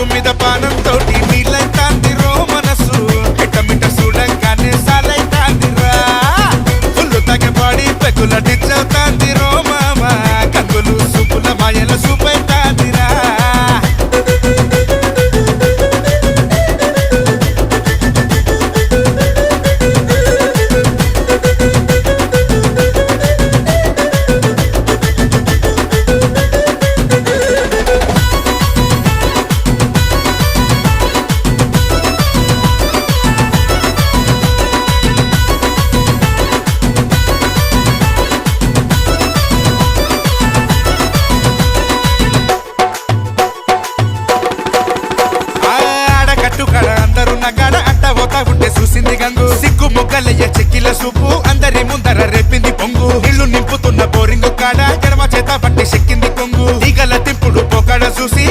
పెరుగు మీద పానంతో నీళ్ళైతాందిరో మనసు మిట చూడంగానే సాలైతాందిరా ఫుల్లు తగ్గబాడి పెగుల నిచ్చవుతాందిరో మామ కంగులు సూపుల మాయల సూపైతాందిరా అందరున్న అట్ట పోతా ఉంటే చూసింది గంగు సిగ్గు మొగ్గలయ్య చెక్కిల సూపు అందరి ముందర రేపింది పొంగు ఇల్లు నింపుతున్న బోరింగు కాడ ఎడమ చేత పట్టి చెక్కింది కొంగు ఈగల తింపుడు పోకాడ చూసి